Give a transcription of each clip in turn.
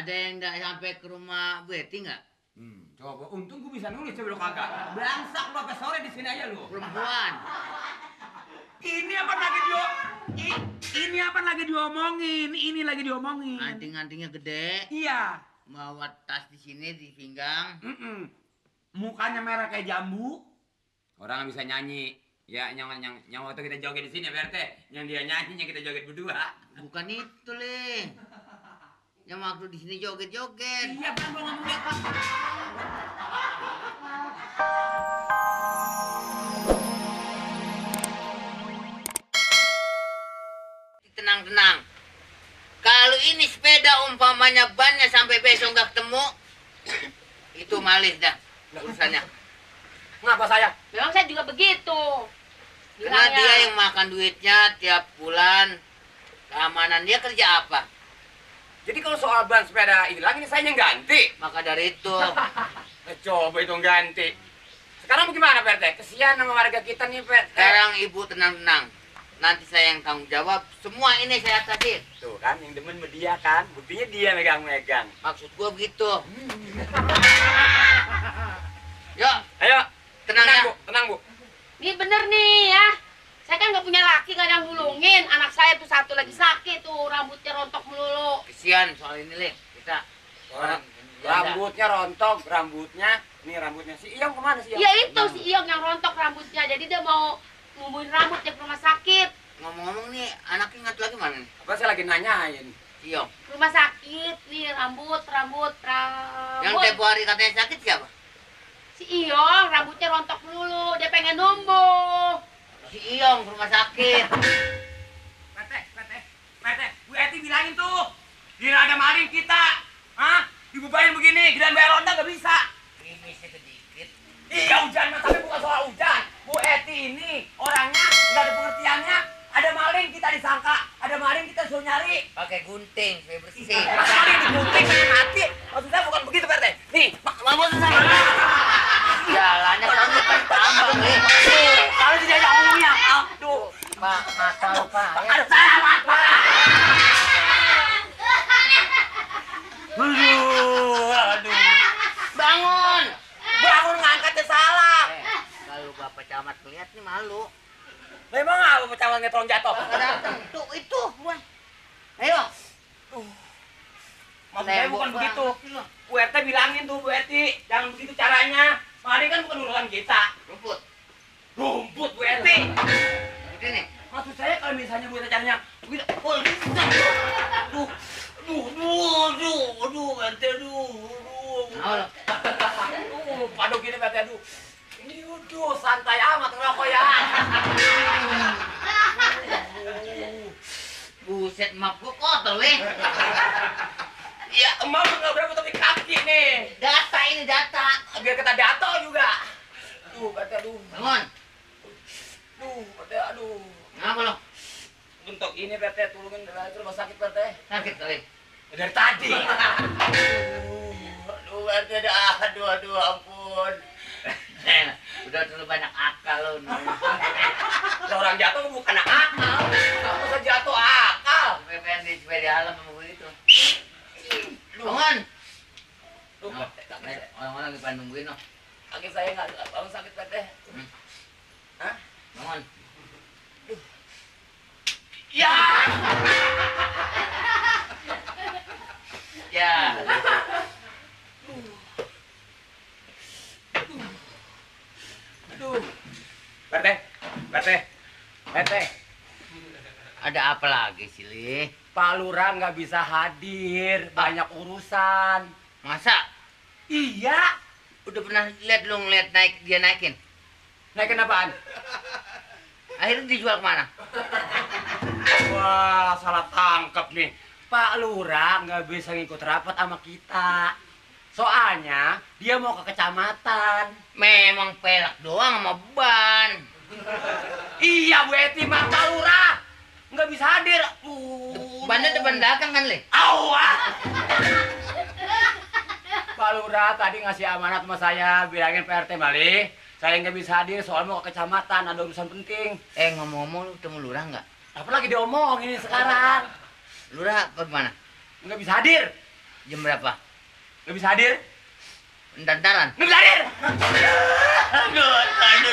Ada yang nggak sampai ke rumah Bu Eti nggak? Coba untung gue bisa nulis coba lo kagak. Belangsak lo sampai sore di sini aja lo. Perempuan. Ini apa lagi ini apa lagi diomongin? Ini lagi diomongin. Anting-antingnya gede. Iya. Bawa tas di sini di pinggang. Mukanya merah kayak jambu. Orang bisa nyanyi. Ya, yang waktu kita joget di sini ya, PRT. Yang dia nyanyi, yang kita joget berdua. Bukan itu, Le. Yang waktu di sini joget-joget. Iya, Bang, gua ngomongnya. Tenang-tenang. Kalau ini sepeda umpamanya bannya sampai besok nggak ketemu, itu malis dah urusannya. Kenapa saya? Memang saya juga begitu. Karena Bilangnya. dia yang makan duitnya tiap bulan. Keamanan dia kerja apa? Jadi kalau soal ban sepeda hilang ini saya yang ganti. Maka dari itu, Coba itu ganti. Sekarang bagaimana, PRT? Kesian sama warga kita nih, PRT. sekarang ibu tenang-tenang. Nanti saya yang tanggung jawab. Semua ini saya atasin. Tuh kan, yang demen sama dia kan. Buktinya dia megang-megang. Maksud gua begitu. Yuk, Ayo, tenang ya. Bu. Tenang, Bu. Ini bener nih ya. Saya kan nggak punya laki, nggak ada yang nulungin. Anak saya tuh satu lagi sakit tuh, rambutnya rontok melulu. Kesian soal ini, Le. Kita orang Rambutnya rontok, nih rambutnya si Iyong kemana sih? Iya itu si Iyong yang rontok rambutnya. Jadi dia mau numbuhin rambut dia ke rumah sakit. Ngomong-ngomong nih, anaknya ingat lagi mana nih? Apa saya lagi nanyain? Iya. Rumah sakit nih rambut. Yang tempo hari katanya sakit siapa? Si Iyong rambutnya rontok melulu. Dia pengen numbuh. Si Iyong ke rumah sakit. Pete, Bu Eti bilangin tuh, tidak ada maling kita, dibebanin begini, giliran bayar ronda nggak bisa. Ini sedikit. Iya hujan, mas, tapi bukan soal hujan. Bu Eti ini orangnya nggak ada pengertiannya. Ada maling kita disangka, ada maling kita suruh nyari. Pakai gunting supaya bersih. Maling digunting sampai mati. Maksud saya bukan begitu, Pete. Nih, Mama sama. Jalannya kamu kan tambang nih. kalau tidak ada ngomongnya, aduh. Pak, mata lu Pak. Ya. Aduh, salah, Pak. Aduh. Bangun. Bangun ngangkatnya salah. Kalau Bapak Camat melihat nih malu. Memang apa pecahannya tolong jatuh? Datang. Tuh itu, buan. Ayo. Maksud saya bukan begitu. Bu RT bilangin tuh Bu Eti, jangan begitu caranya. Mari kan bukan urusan kita. Rumput. Rumput Bu RT. Ini. Maksud saya kalau misalnya Bu RT caranya begitu. Oh, aduh, RT, Halo. Aduh, gini RT, aduh. Ini santai amat ngerokok ya. Buset, map gua kotor, weh. Ya, emak nggak berapa tapi kaki nih. Data ini data. Biar kita jatuh juga. RT, aduh. Bangun. RT, aduh. Kenapa lo? Untuk ini RT, tolongin dari rumah sakit RT. Sakit kali. Dari tadi. Aduh, RT, aduh, ampun. Udah terlalu banyak akal lo. Orang jatuh bukan akal. Kamu saja jatuh akal. Supaya di alam sama begitu. Bangun. Orang-orang di Bandung nungguin lo. Kaki saya nggak sakit RT. Hah? Bangun. Ya. Ya. Aduh. RT. Ada apa lagi sih, Li? Pak Lurah nggak bisa hadir, banyak urusan. Masa? Iya. Udah pernah lihat lu ngeliat dia naikin? Naikin apaan? Akhirnya dijual kemana? Wah, salah tangkap nih. Pak Lurah nggak bisa ngikut rapat sama kita. Soalnya dia mau ke kecamatan. Memang pelak doang sama ban. Iya, Bu Eti, Pak Lurah nggak bisa hadir. Bannya depan belakang kan, Le? Awas! Pak Lurah tadi ngasih amanat sama saya, bilangin PRT Mali, saya nggak bisa hadir soal mau ke kecamatan, ada urusan penting. Ngomong-ngomong lu ketemu lurah nggak? Apa lagi diomongin sekarang? Lurah bagaimana? Nggak bisa hadir. Jam berapa? Lu bisa hadir? Entaran. Lu bisa hadir? Aduh,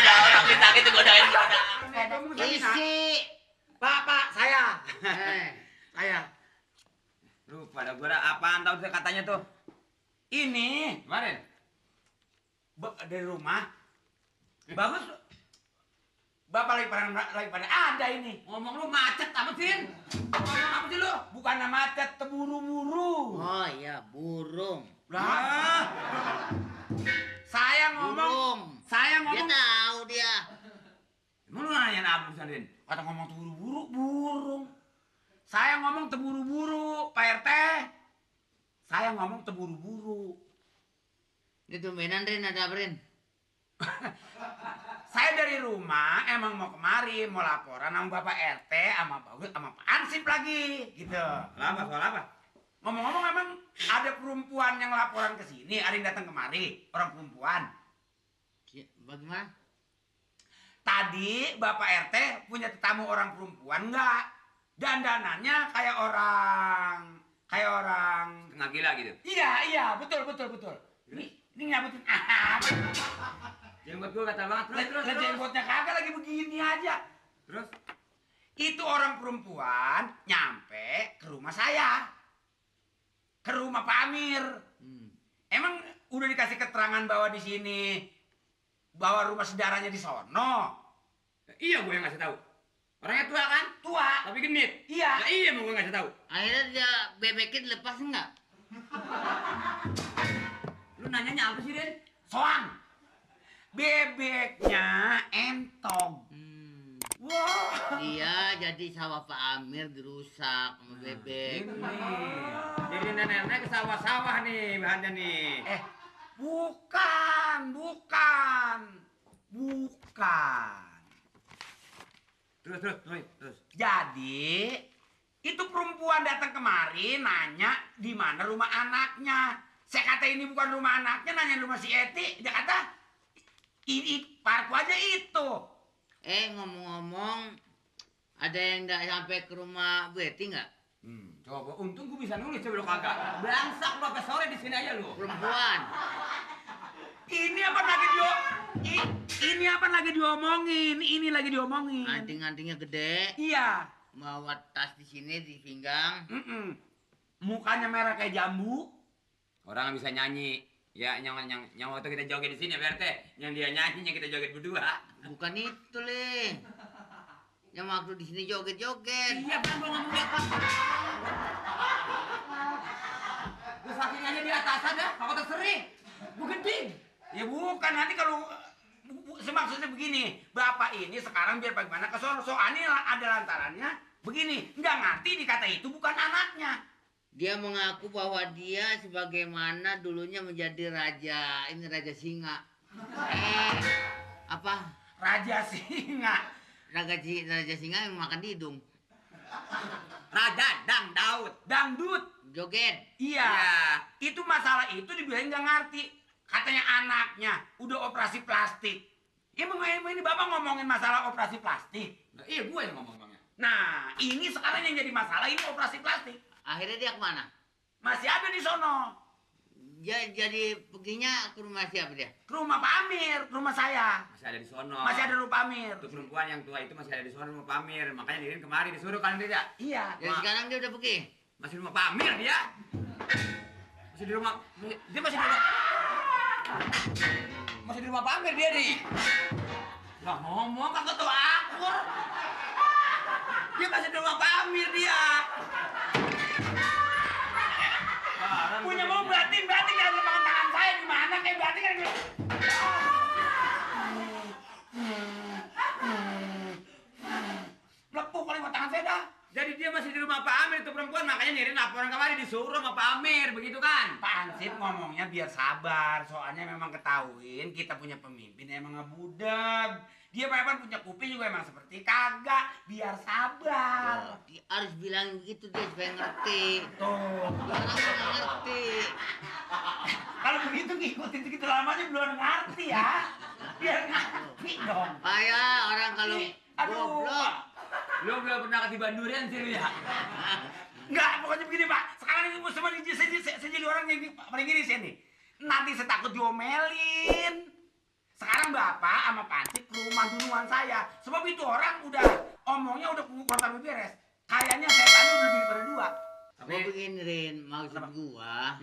dah orang sakit itu godain gua. Isi. Pak, saya. Eh, Saya. Lu pada gua ada apaan tahu katanya tuh? Ini, kemarin. Dari rumah. Bagus. Bapak lagi pada ada ini. Ngomong lu macet amat sih. Ngomong apa sih lu? Bukan macet, terburu-buru. oh iya, burung. Lah. Saya ngomong. Dia tahu dia. Emang lu nanya apa Sandin? Kata ngomong terburu-buru, burung. Saya ngomong terburu-buru, Pak RT. Saya ngomong terburu-buru. Itu mainan Rin, ada apa Rin? Saya dari rumah emang mau kemari, mau laporan sama Bapak RT, sama Bagus, sama Pak Ansip lagi, gitu. Soal apa? Ngomong-ngomong emang ada perempuan yang laporan ke sini, ada yang datang kemari, orang perempuan. Bagaimana? Tadi Bapak RT punya tamu orang perempuan nggak? Dandanannya kayak orang tengah gila gitu. Iya, betul. Ini nyabutin apa? Jenggot gua kata banget. Terus jenggotnya kagak lagi begini aja. Terus itu orang perempuan nyampe ke rumah saya. Ke rumah Pak Amir. Emang udah dikasih keterangan bahwa di sini bahwa rumah saudaranya di sono. Iya, gue yang ngasih tahu. Orangnya tua kan? Tua. Tapi genit. Iya. Nah, iya, mau gue ngasih tahu. Akhirnya dia bebeknya dilepas enggak? Lu nanyanya apa sih, Den? Soang. Bebeknya entong. Wah. Iya, jadi sawah Pak Amir dirusak sama bebek. Jadi nenek-nenek ke sawah-sawah nih bahannya nih. Bukan. Terus. Jadi itu perempuan datang kemari nanya di mana rumah anaknya. Saya kata ini bukan rumah anaknya, nanya rumah si Eti. Dia kata ini parku aja itu. Ngomong-ngomong, ada yang nggak sampai ke rumah Bu Eti nggak? Coba, untung gue bisa nulis coba lo kagak. Bangsak lo sampai sore di sini aja lo. Perempuan. Ini apa lagi diomongin? Ini lagi diomongin. Anting-antingnya gede. Iya. Bawa tas di sini di pinggang. Mukanya merah kayak jambu. Orang bisa nyanyi. Ya, yang waktu kita joget di sini ya, BRT. Yang dia nyanyi, yang kita joget berdua. Bukan itu, Le. Yang waktu di sini joget-joget. Iya, Bang, gua ngomong apa? Lu saking aja di atas ada, kau terseri. Gua gede. Ya bukan, nanti kalau maksudnya begini, Bapak ini sekarang biar bagaimana ke sono, soalnya ada lantarannya begini, nggak ngerti dikata itu bukan anaknya. Dia mengaku bahwa dia sebagaimana dulunya menjadi raja, ini raja singa. Apa? Raja singa. Raja singa yang makan di hidung. Raja dangdut. Joget. Iya. Itu masalah itu dibilang nggak ngerti. Katanya anaknya udah operasi plastik. Emang ini Bapak ngomongin masalah operasi plastik? Iya, gue yang ngomongnya. Nah, ini sekarang yang jadi masalah ini operasi plastik. Akhirnya dia kemana? Masih ada di sono. Jadi perginya ke rumah siapa dia? Ke rumah Pak Amir, ke rumah saya. Masih ada di sono. Masih ada rumah Pak Amir. Tuh perempuan yang tua itu masih ada di sono rumah Pak Amir. Makanya Dirin kemari disuruh kan tidak? Iya. Dan sekarang dia udah pergi? Masih di rumah Pak Amir dia. Masih di rumah. Dia masih di rumah. Masih di rumah Pak Amir dia nih. Lah ngomong kagak tahu akur. Dia masih di rumah Pak Amir dia. Punya mau berarti jangan lepas tangan saya di mana kayak berarti kan. Lepuk kali sama tangan saya dah. Jadi dia masih di rumah Pak Amir itu perempuan, makanya ngirim laporan kemarin disuruh sama Pak Amir, begitu kan? Pak Ansip ngomongnya biar sabar, soalnya memang ketahuin kita punya pemimpin emang ngebudeg. Dia memang punya kuping juga emang seperti kagak, biar sabar. Dia harus bilang begitu dia supaya ngerti. Tuh. Orang nggak ngerti. Kalau begitu ngikutin segitu lamanya belum ngerti ya. Biar ngerti dong. Kayak orang kalau Aduh. goblok. Lu belum pernah ketiban durian sih lu ya? Enggak, pokoknya begini Pak. Sekarang ini saya jadi orang yang paling gini sih nih. Nanti saya takut diomelin. Sekarang Bapak sama Pansip ke rumah duluan saya. Sebab itu orang udah omongnya udah kuota beres. Kayaknya saya tanya udah lebih dari 2. Gua begini Rin, maksud gua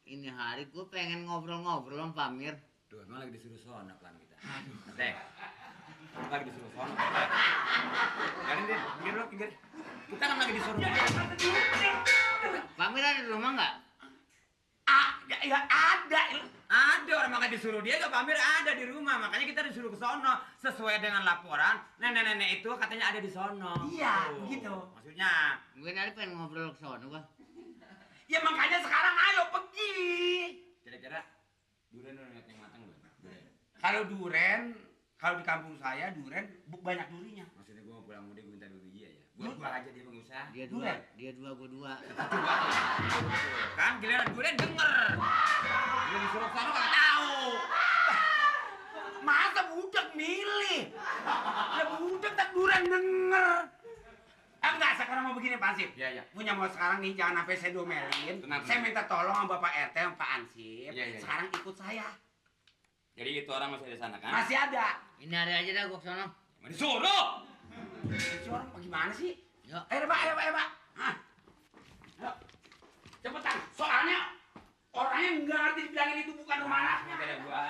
ini hari gua pengen ngobrol-ngobrol sama Pamir. Duh, emang lagi disuruh sono pelan kita. Aduh, Teh. Lagi disuruh sono. Garin deh, pinggir dulu, pinggir. Kita kan lagi disuruh. Pamir ada di rumah nggak? Ya ada. Ada orang makanya disuruh dia gak Pamir ada di rumah, makanya kita disuruh ke sono sesuai dengan laporan. Nenek-nenek itu katanya ada di sono. Iya, begitu. Maksudnya, Mungkin hari pengen ngobrol ke sono gua. ya makanya sekarang ayo pergi. Kira-kira duren udah lihat yang matang belum? Kalau duren, kalau di kampung saya duren banyak durinya. Maksudnya gua mau pulang mudik gua minta 2 biji aja. Buat gua aja dia pengusaha. Dia dua, gua 2. Kan giliran duren denger. Dia disuruh sono gak tahu. Masa budak milih? Ya budak tak duren denger. Enggak, sekarang mau begini Pak Ansip. Iya. Punya mau sekarang nih jangan sampai saya domelin. Saya minta tolong sama Bapak RT sama Pak Ansip. Iya. Sekarang ikut saya. Jadi itu orang masih ada di sana kan? Masih ada. Ini hari aja dah gua ke sono. Disuruh! Ini orang bagaimana sih? Yuk. Ayo Pak. Hah. Ayo. Cepetan. Soalnya orangnya nggak ngerti dibilangin itu bukan rumah anaknya. Ada gua.